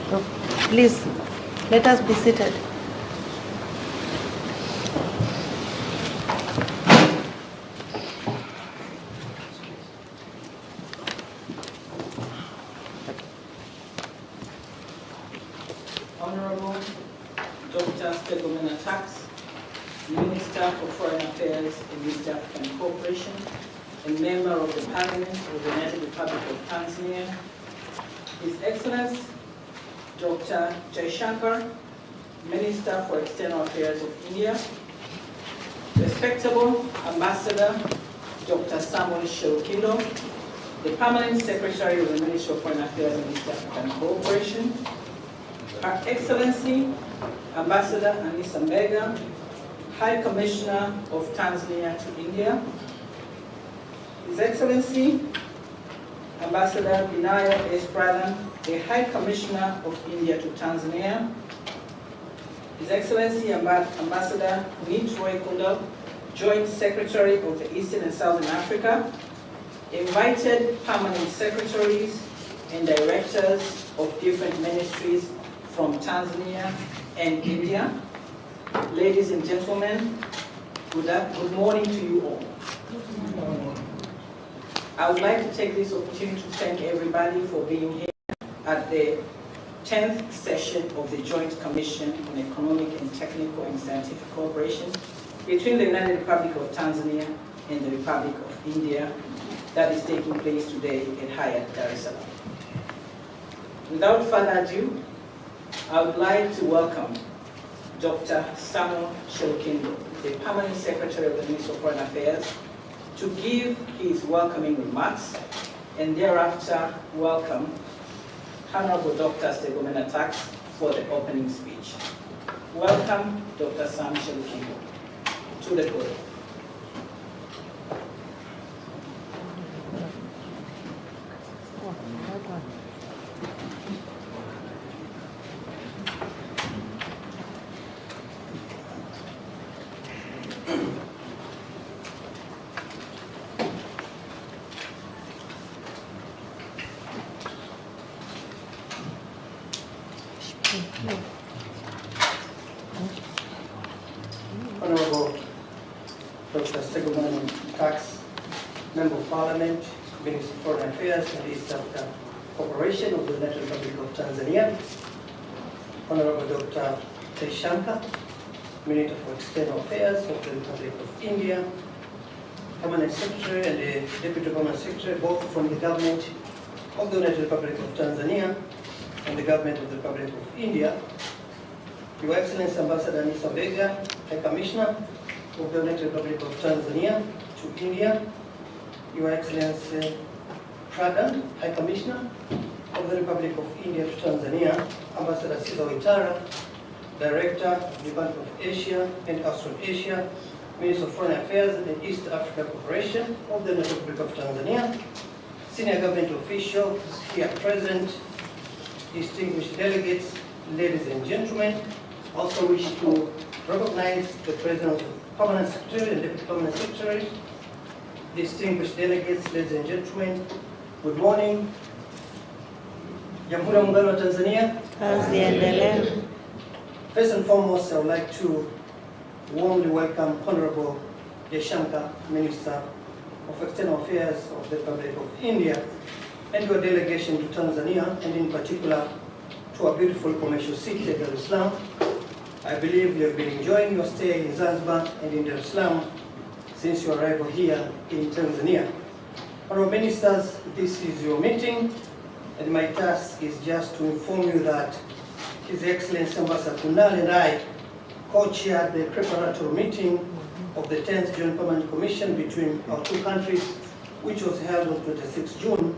Please, let us be seated. Honorable Dr. Tax, Minister for Foreign Affairs and East African Cooperation, and Member of the Parliament of the United Republic of Tanzania, His Excellency Dr. Jaishankar, Minister for External Affairs of India, Respectable Ambassador Dr. Samuel Shelukindo, the Permanent Secretary of the Ministry of Foreign Affairs and East African Cooperation, Her Excellency Ambassador Anissa Mbega, High Commissioner of Tanzania to India, His Excellency Ambassador Binaya S. Pradhan, the High Commissioner of India to Tanzania, His Excellency Ambassador Roy Kundo, Joint Secretary of the Eastern and Southern Africa, invited permanent secretaries and directors of different ministries from Tanzania and India. Ladies and gentlemen, good morning to you all. I would like to take this opportunity to thank everybody for being here at the 10th session of the Joint Commission on Economic and Technical and Scientific Cooperation between the United Republic of Tanzania and the Republic of India that is taking place today at Hyatt, Dar es Salaam. Without further ado, I would like to welcome Dr. Samuel Shelukindo, the Permanent Secretary of the Ministry of Foreign Affairs, to give his welcoming remarks, and thereafter welcome Honorable Dr. Tax for the opening speech. Welcome, Dr. Sam Shelukindo, to the podium. Honorable Dr. Tax, Member of Parliament, Minister of Foreign Affairs and East African Cooperation of the United Republic of Tanzania, Honorable Dr. Jaishankar, Minister for External Affairs of the Republic of India, Permanent Secretary and the Deputy Permanent Secretary, both from the government of the United Republic of Tanzania and the government of the Republic of India, Your Excellency Ambassador Anissa Mbega, High Commissioner of the United Republic of Tanzania to India, Your Excellency Pradhan, High Commissioner of the Republic of India to Tanzania, Ambassador Caesar Waitara, Director of the Bank of Asia and Australasia, Minister of Foreign Affairs and East Africa Cooperation of the Republic of Tanzania, senior government officials here present, distinguished delegates, ladies and gentlemen. Also wish to recognize the presence of Permanent Secretary and Deputy Permanent Secretary, distinguished delegates, ladies and gentlemen. Good morning. Jamhuri ya Muungano wa Tanzania. Kazi endelee. First and foremost, I would like to warmly welcome Honorable Jaishankar, Minister of External Affairs of the Republic of India, and your delegation to Tanzania, and in particular to our beautiful commercial city, Dar es Salaam. I believe you have been enjoying your stay in Zanzibar and in Dar es Salaam since your arrival here in Tanzania. Honorable Ministers, this is your meeting, and my task is just to inform you that His Excellency Ambassador Kunal and I co-chaired the preparatory meeting of the 10th Joint Commission Commission between our two countries, which was held on 26 June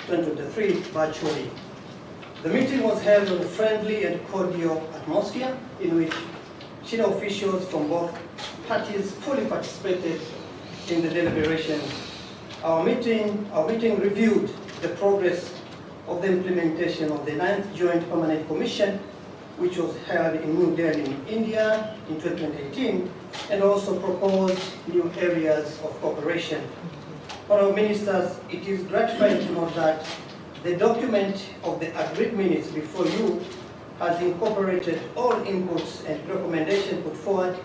2023 virtually. The meeting was held in a friendly and cordial atmosphere in which senior officials from both parties fully participated in the deliberations. Our meeting reviewed the progress of the implementation of the 9th Joint Permanent Commission, which was held in New Delhi, in India in 2018, and also proposed new areas of cooperation. Honourable Ministers, it is gratifying to note that The document of the agreed minutes before you has incorporated all inputs and recommendations put forward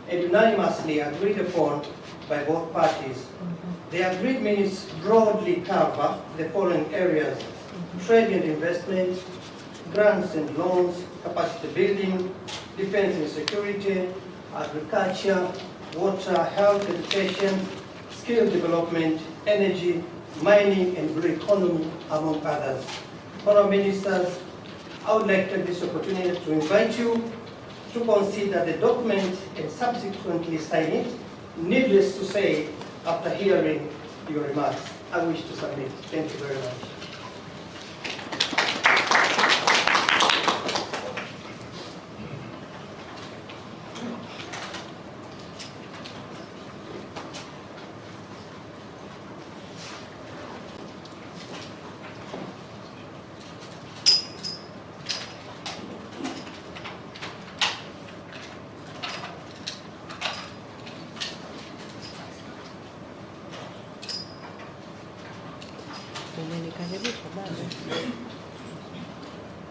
and unanimously agreed upon by both parties. The agreed minutes broadly cover the following areas: trade and investment, grants and loans, capacity building, defense and security, agriculture, water, health, education, skill development, energy, mining and blue economy, among others. Honourable Ministers, I would like to take this opportunity to invite you to consider the document and subsequently sign it. Needless to say, after hearing your remarks, I wish to submit. Thank you very much.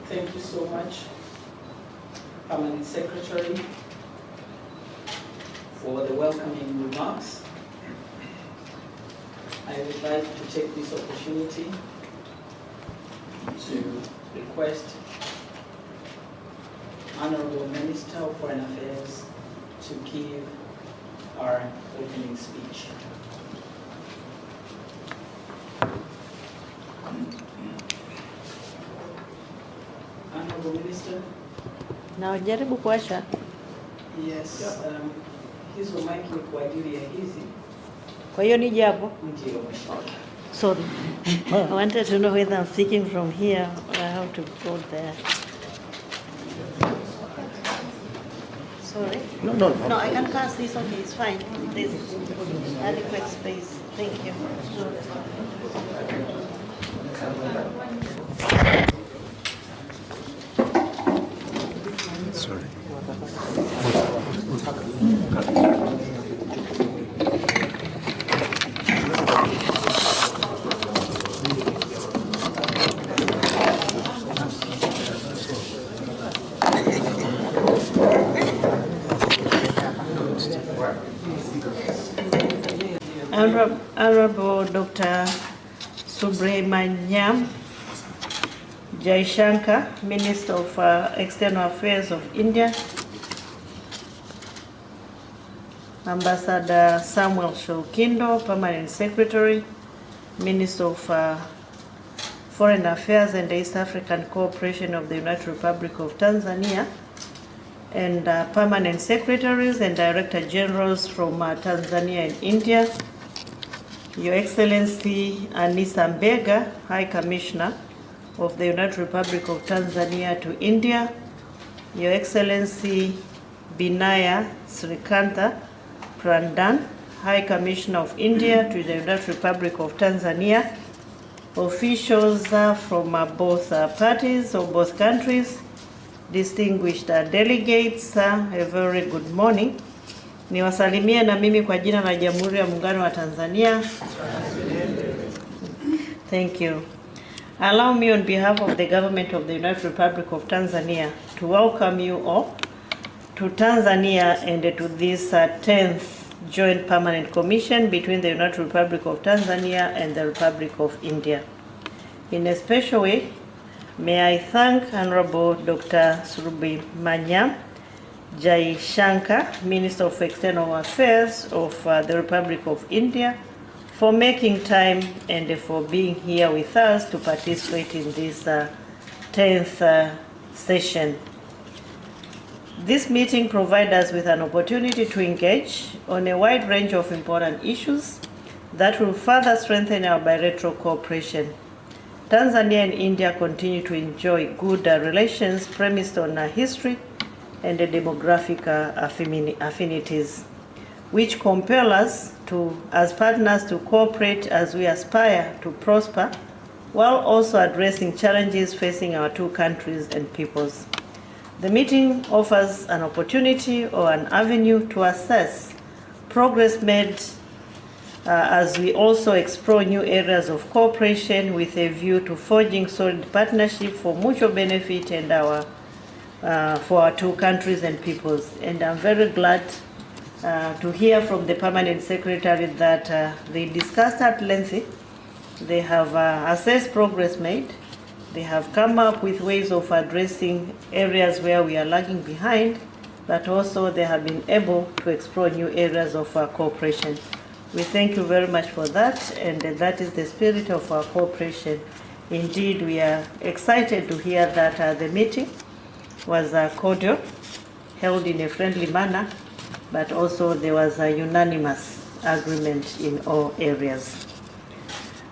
Thank you so much, Permanent Secretary, for the welcoming remarks. I would like to take this opportunity to request Honorable Minister of Foreign Affairs to give our opening speech. Honorable Minister. Na jaribu kuwasha. Yes, hizo mic ni kwa ajili ya hizi. Kwa hiyo nije hapo? Ndio. Sorry. I wanted to know whether I'm speaking from here or I have to go there. Sorry? No. No, I can pass this. Okay, it's fine. There's adequate space. Thank you. Sorry. Honorable Dr. Subramaniam Jaishankar, Minister of External Affairs of India, Ambassador Samuel Shokindo, Permanent Secretary, Minister of Foreign Affairs and East African Cooperation of the United Republic of Tanzania, and Permanent Secretaries and Director Generals from Tanzania and India, Your Excellency Anissa Mbega, High Commissioner of the United Republic of Tanzania to India, Your Excellency Binaya Srikantha Prandan, High Commissioner of India to the United Republic of Tanzania, officials from both parties or both countries, distinguished delegates, a very good morning. Niwasalimie na mimi kwa jina la Jamhuri ya Muungano wa Tanzania. Thank you. Allow me on behalf of the government of the United Republic of Tanzania to welcome you all to Tanzania and to this 10th Joint Permanent Commission between the United Republic of Tanzania and the Republic of India. In a special way, may I thank Honorable Dr. Subramaniam Jaishankar, Minister of External Affairs of the Republic of India, for making time and for being here with us to participate in this 10th session. This meeting provides us with an opportunity to engage on a wide range of important issues that will further strengthen our bilateral cooperation. Tanzania and India continue to enjoy good relations premised on history and the demographic affinities, which compel us to, as partners, to cooperate as we aspire to prosper, while also addressing challenges facing our two countries and peoples. The meeting offers an opportunity or an avenue to assess progress made as we also explore new areas of cooperation with a view to forging solid partnership for mutual benefit and for our two countries and peoples. And I'm very glad to hear from the Permanent Secretary that they discussed at length. They have assessed progress made. They have come up with ways of addressing areas where we are lagging behind, but also they have been able to explore new areas of cooperation. We thank you very much for that, and that is the spirit of our cooperation. Indeed, we are excited to hear that the meeting was cordial, held in a friendly manner, but also there was a unanimous agreement in all areas.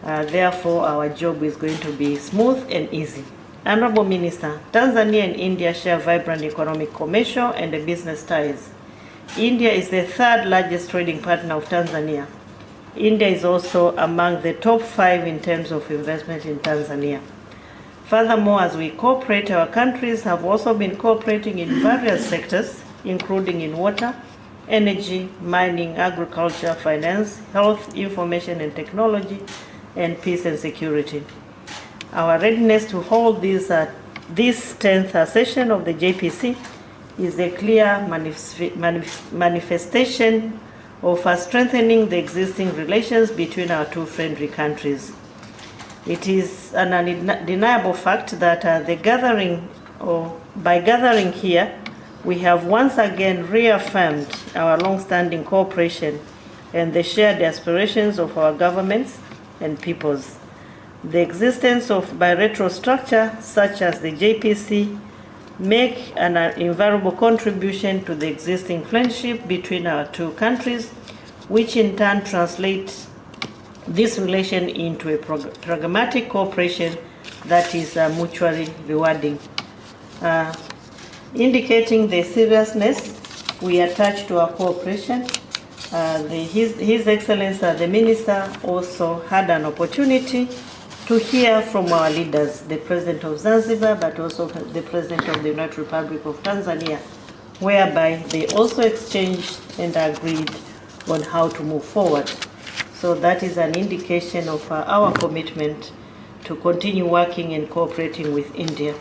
Therefore, our job is going to be smooth and easy. Honorable Minister, Tanzania and India share vibrant economic, commercial, and business ties. India is the third largest trading partner of Tanzania. India is also among the top 5 in terms of investment in Tanzania. Furthermore, as we cooperate, our countries have also been cooperating in various sectors, including in water, energy, mining, agriculture, finance, health, information and technology, and peace and security. Our readiness to hold this 10th session of the JPC is a clear manifestation of strengthening the existing relations between our two friendly countries. It is an undeniable fact that by gathering here, we have once again reaffirmed our long-standing cooperation and the shared aspirations of our governments and peoples. The existence of bilateral structure such as the JPC make an invaluable contribution to the existing friendship between our two countries, which in turn translates this relation into a pragmatic cooperation that is mutually rewarding. Indicating the seriousness we attach to our cooperation, His Excellency the Minister also had an opportunity to hear from our leaders, the President of Zanzibar, but also the President of the United Republic of Tanzania, whereby they also exchanged and agreed on how to move forward. So that is an indication of our commitment to continue working and cooperating with India.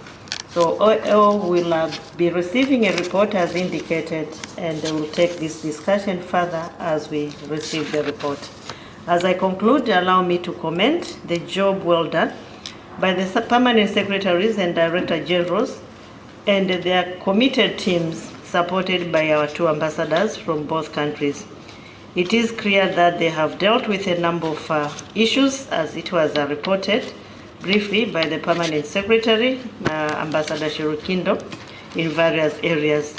So OL will be receiving a report as indicated, and they will take this discussion further as we receive the report. As I conclude, allow me to commend the job well done by the permanent secretaries and director generals and their committed teams supported by our two ambassadors from both countries. It is clear that they have dealt with a number of issues, as it was reported briefly by the permanent secretary, Ambassador Shirukindo, in various areas.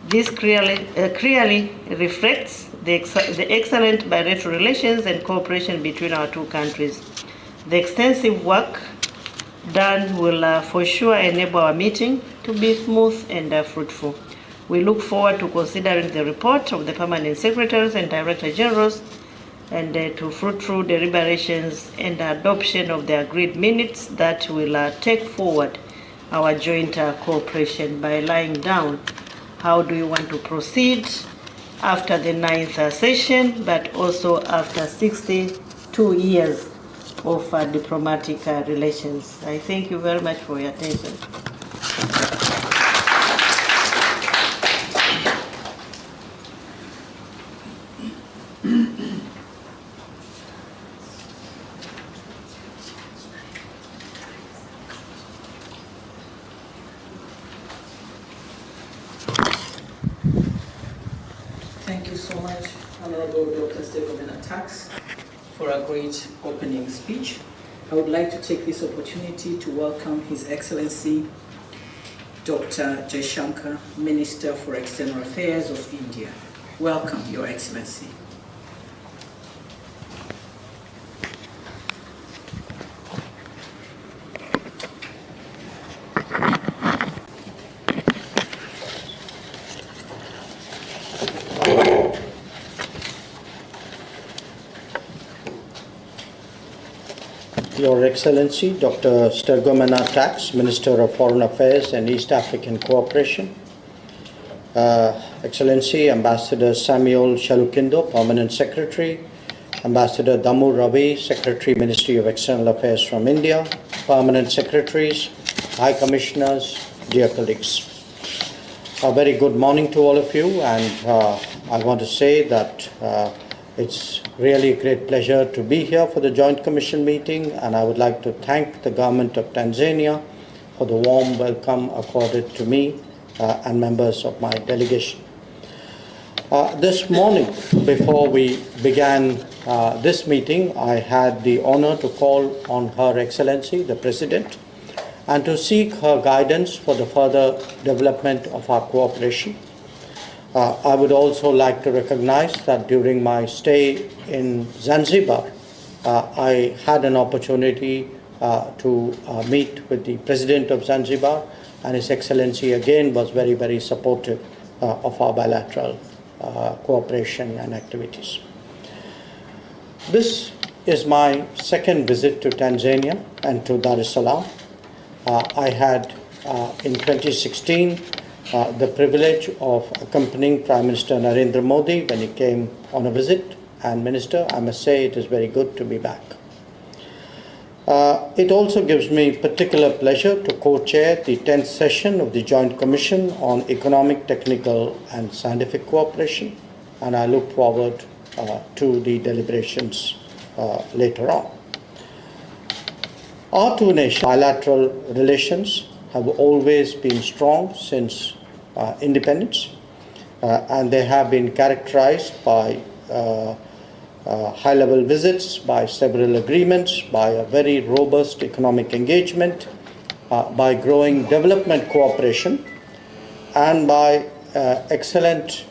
This clearly reflects the excellent bilateral relations and cooperation between our two countries. The extensive work done will for sure enable our meeting to be smooth and fruitful. We look forward to considering the report of the permanent secretaries and director generals and to fruitful deliberations and adoption of the agreed minutes that will take forward our joint cooperation by laying down how do we want to proceed after the 9th session, but also after 62 years of diplomatic relations. I thank you very much for your attention. Thank you so much, Honorable Dr. Stegomena Tax, for a great opening speech. I would like to take this opportunity to welcome His Excellency Dr. Jaishankar, Minister for External Affairs of India. Welcome, Your Excellency. Your Excellency, Dr. Stegomena Tax, Minister of Foreign Affairs and East African Cooperation, Excellency Ambassador Samuel Shalukindo, Permanent Secretary, Ambassador Damu Ravi, Secretary, Ministry of External Affairs from India, Permanent Secretaries, High Commissioners, dear colleagues. A very good morning to all of you, and I want to say that it's really a great pleasure to be here for the Joint Commission meeting, and I would like to thank the government of Tanzania for the warm welcome accorded to me and members of my delegation. This morning, before we began this meeting, I had the honor to call on Her Excellency, the President, and to seek her guidance for the further development of our cooperation. I would also like to recognize that during my stay in Zanzibar, I had an opportunity to meet with the President of Zanzibar, and His Excellency again was very, very supportive of our bilateral cooperation and activities. This is my second visit to Tanzania and to Dar es Salaam. I had in 2016 the privilege of accompanying Prime Minister Narendra Modi when he came on a visit, and Minister, I must say it is very good to be back. It also gives me particular pleasure to co-chair the 10th session of the Joint Commission on Economic, Technical and Scientific Cooperation, and I look forward to the deliberations later on. Our two nations' bilateral relations have always been strong since independence, and they have been characterized by high-level visits, by several agreements, by a very robust economic engagement, by growing development cooperation, and by excellent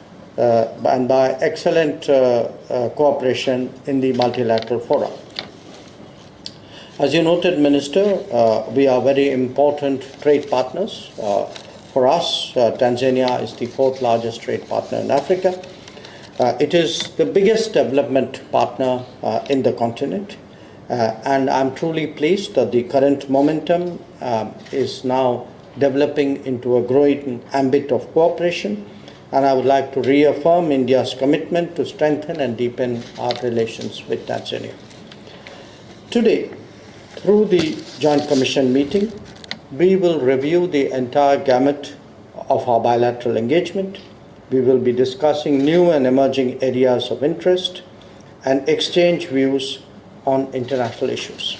cooperation in the multilateral fora. As you noted, Minister, we are very important trade partners. For us, Tanzania is the fourth largest trade partner in Africa. It is the biggest development partner in the continent, and I'm truly pleased that the current momentum is now developing into a growing ambit of cooperation, and I would like to reaffirm India's commitment to strengthen and deepen our relations with Tanzania. Today, through the Joint Commission meeting, we will review the entire gamut of our bilateral engagement. We will be discussing new and emerging areas of interest and exchange views on international issues.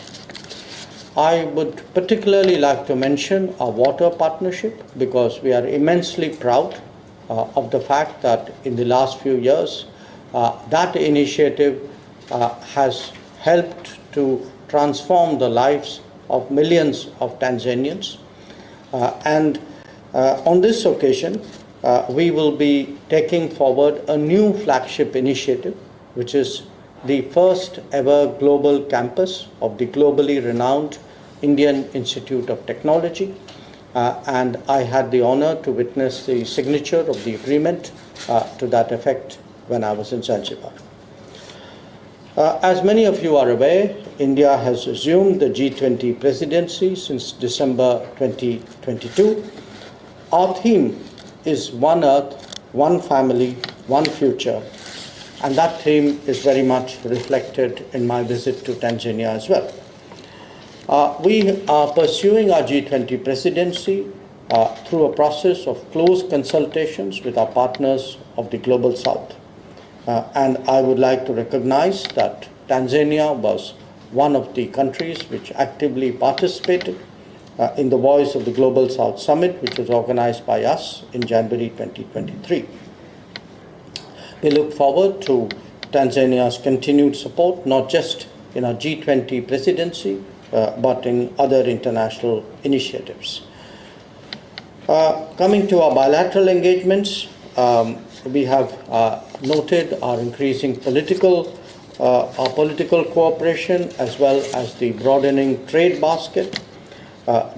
I would particularly like to mention our water partnership, because we are immensely proud of the fact that in the last few years, that initiative has helped to transform the lives of millions of Tanzanians. On this occasion, we will be taking forward a new flagship initiative, which is the first ever global campus of the globally renowned Indian Institute of Technology. And I had the honor to witness the signature of the agreement to that effect when I was in Zanzibar. As many of you are aware, India has assumed the G20 presidency since December 2022. Our theme is One Earth, One Family, One Future, and that theme is very much reflected in my visit to Tanzania as well. We are pursuing our G20 presidency through a process of close consultations with our partners of the Global South. And I would like to recognize that Tanzania was one of the countries which actively participated in the Voice of the Global South Summit, which was organized by us in January 2023. We look forward to Tanzania's continued support, not just in our G20 presidency, but in other international initiatives. Coming to our bilateral engagements, we have noted our increasing political cooperation, as well as the broadening trade basket.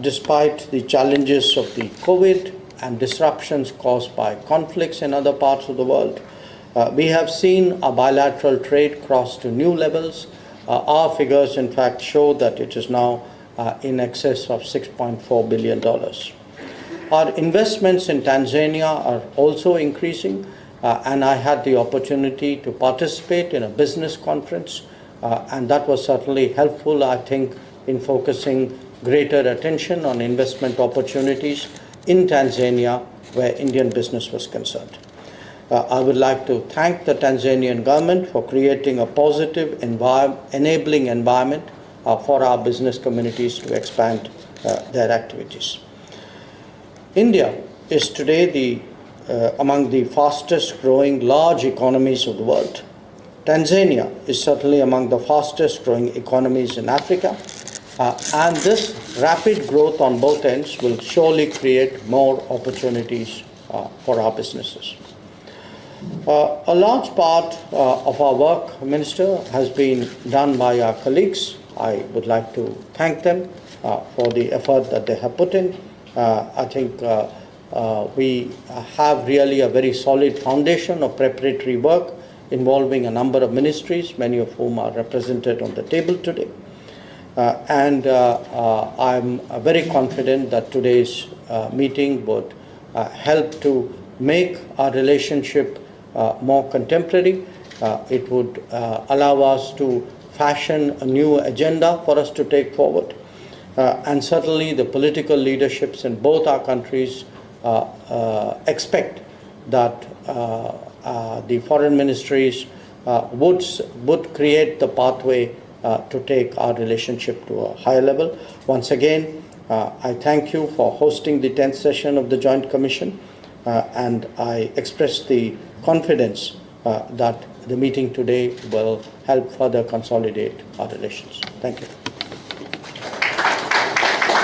Despite the challenges of the COVID and disruptions caused by conflicts in other parts of the world, we have seen our bilateral trade cross to new levels. Our figures, in fact, show that it is now in excess of $6.4 billion. Our investments in Tanzania are also increasing, and I had the opportunity to participate in a business conference, and that was certainly helpful, I think, in focusing greater attention on investment opportunities in Tanzania where Indian business was concerned. I would like to thank the Tanzanian government for creating a positive enabling environment for our business communities to expand their activities. India is today among the fastest growing large economies of the world. Tanzania is certainly among the fastest growing economies in Africa, and this rapid growth on both ends will surely create more opportunities for our businesses. A large part of our work, Minister, has been done by our colleagues. I would like to thank them for the effort that they have put in. I think we have really a very solid foundation of preparatory work involving a number of ministries, many of whom are represented on the table today. And I'm very confident that today's meeting would help to make our relationship more contemporary. It would allow us to fashion a new agenda for us to take forward. And certainly the political leaderships in both our countries expect that the foreign ministries would create the pathway to take our relationship to a higher level. Once again, I thank you for hosting the 10th session of the Joint Commission, and I express the confidence that the meeting today will help further consolidate our relations. Thank you.